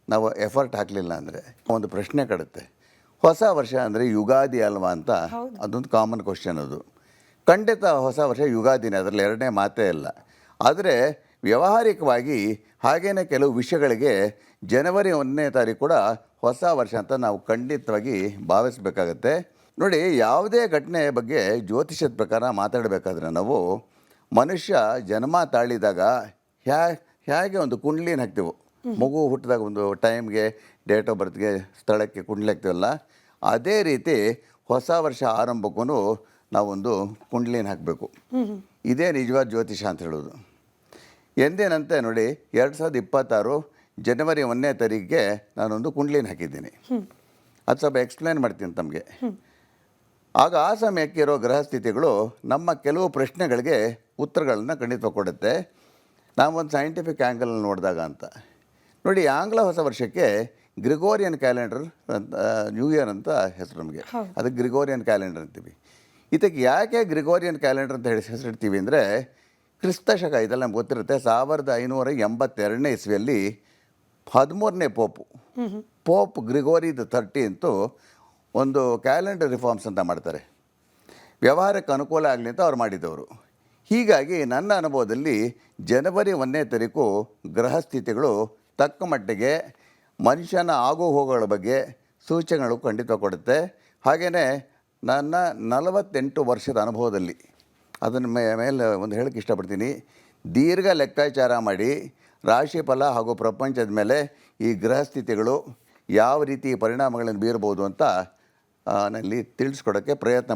ನಾವು ಎಫರ್ಟ್ ಹಾಕಲಿಲ್ಲ ಅಂದರೆ ಒಂದು ಪ್ರಶ್ನೆ ಕಡುತ್ತೆ. ಹೊಸ ವರ್ಷ ಅಂದರೆ ಯುಗಾದಿ ಅಲ್ವಾ ಅಂತ ಅದೊಂದು ಕಾಮನ್ ಕ್ವಶನ್ ಅದು. ಖಂಡಿತ ಹೊಸ ವರ್ಷ ಯುಗಾದಿನೇ, ಅದರಲ್ಲಿ ಎರಡನೇ ಮಾತೇ ಇಲ್ಲ. ಆದರೆ ವ್ಯಾವಹಾರಿಕವಾಗಿ ಹಾಗೇನೇ ಕೆಲವು ವಿಷಯಗಳಿಗೆ ಜನವರಿ 1ನೇ ತಾರೀಕು ಕೂಡ ಹೊಸ ವರ್ಷ ಅಂತ ನಾವು ಖಂಡಿತವಾಗಿ ಭಾವಿಸಬೇಕಾಗತ್ತೆ. ನೋಡಿ, ಯಾವುದೇ ಘಟನೆ ಬಗ್ಗೆ ಜ್ಯೋತಿಷ್ಯದ ಪ್ರಕಾರ ಮಾತಾಡಬೇಕಾದ್ರೆ ನಾವು ಮನುಷ್ಯ ಜನ್ಮ ತಾಳಿದಾಗ ಹೇಗೆ ಒಂದು ಕುಂಡ್ಲಿನ ಹಾಕ್ತೇವೆ, ಮಗು ಹುಟ್ಟಿದಾಗ ಒಂದು ಟೈಮ್ಗೆ, ಡೇಟ್ ಆಫ್ ಬರ್ತ್ಗೆ, ಸ್ಥಳಕ್ಕೆ ಕುಂಡ್ಲಿ ಹಾಕ್ತೀವಲ್ಲ, ಅದೇ ರೀತಿ ಹೊಸ ವರ್ಷ ಆರಂಭಕ್ಕೂ ನಾವೊಂದು ಕುಂಡ್ಲಿನ ಹಾಕಬೇಕು. ಇದೇ ನಿಜವಾದ ಜ್ಯೋತಿಷ ಅಂತ ಹೇಳೋದು. ಎಂದೇನಂತೆ ನೋಡಿ, 2026 ಜನವರಿ 1ನೇ ತಾರೀಕಿಗೆ ನಾನೊಂದು ಕುಂಡ್ಲಿನ ಹಾಕಿದ್ದೀನಿ. ಅದು ಸ್ವಲ್ಪ ಎಕ್ಸ್ಪ್ಲೇನ್ ಮಾಡ್ತೀನಿ ತಮಗೆ. ಆಗ ಆ ಸಮಯಕ್ಕೆ ಇರೋ ಗ್ರಹ ಸ್ಥಿತಿಗಳು ನಮ್ಮ ಕೆಲವು ಪ್ರಶ್ನೆಗಳಿಗೆ ಉತ್ತರಗಳನ್ನು ಖಂಡಿತ ಕೊಡುತ್ತೆ. ನಾವೊಂದು ಸೈಂಟಿಫಿಕ್ ಆ್ಯಂಗಲಲ್ಲಿ ನೋಡಿದಾಗ ಅಂತ ನೋಡಿ, ಆಂಗ್ಲ ಹೊಸ ವರ್ಷಕ್ಕೆ ಗ್ರಿಗೋರಿಯನ್ ಕ್ಯಾಲೆಂಡರ್ ಅಂತ, ನ್ಯೂ ಇಯರ್ ಅಂತ ಹೆಸರು ನಮಗೆ. ಅದಕ್ಕೆ ಗ್ರಿಗೋರಿಯನ್ ಕ್ಯಾಲೆಂಡರ್ ಅಂತೀವಿ. ಇದಕ್ಕೆ ಯಾಕೆ ಗ್ರಿಗೋರಿಯನ್ ಕ್ಯಾಲೆಂಡರ್ ಅಂತ ಹೇಳಿ ಹೆಸರಿಡ್ತೀವಿ ಅಂದರೆ, ಕ್ರಿಸ್ತಶಕ, ಇದೆಲ್ಲ ನಮ್ಗೆ ಗೊತ್ತಿರುತ್ತೆ, 1582ನೇ ಇಸ್ವಿಯಲ್ಲಿ 13ನೇ ಪೋಪ್ ಗ್ರಿಗೋರಿ ದ 13th ಒಂದು ಕ್ಯಾಲೆಂಡರ್ ರಿಫಾರ್ಮ್ಸ್ ಅಂತ ಮಾಡ್ತಾರೆ. ವ್ಯವಹಾರಕ್ಕೆ ಅನುಕೂಲ ಆಗಲಿ ಅಂತ ಅವ್ರು ಮಾಡಿದ್ದವರು. ಹೀಗಾಗಿ ನನ್ನ ಅನುಭವದಲ್ಲಿ ಜನವರಿ 1ನೇ ತಾರೀಕು ಗ್ರಹ ಸ್ಥಿತಿಗಳು ತಕ್ಕ ಮಟ್ಟಿಗೆ ಮನುಷ್ಯನ ಆಗು ಹೋಗುಗಳ ಬಗ್ಗೆ ಸೂಚನೆಗಳು ಖಂಡಿತ ಕೊಡುತ್ತೆ. ಹಾಗೆಯೇ ನನ್ನ 48 ವರ್ಷದ ಅನುಭವದಲ್ಲಿ ಅದನ್ನ ಮೇಲೆ ಒಂದು ಹೇಳಕ್ಕೆ ಇಷ್ಟಪಡ್ತೀನಿ. ದೀರ್ಘ ಲೆಕ್ಕಾಚಾರ ಮಾಡಿ ರಾಶಿಫಲ ಹಾಗೂ ಪ್ರಪಂಚದ ಮೇಲೆ ಈ ಗ್ರಹ ಸ್ಥಿತಿಗಳು ಯಾವ ರೀತಿ ಪರಿಣಾಮಗಳನ್ನು ಬೀರ್ಬೋದು ಅಂತ ನಲ್ಲಿ ತಿಳಿಸ್ಕೊಡೋಕ್ಕೆ ಪ್ರಯತ್ನ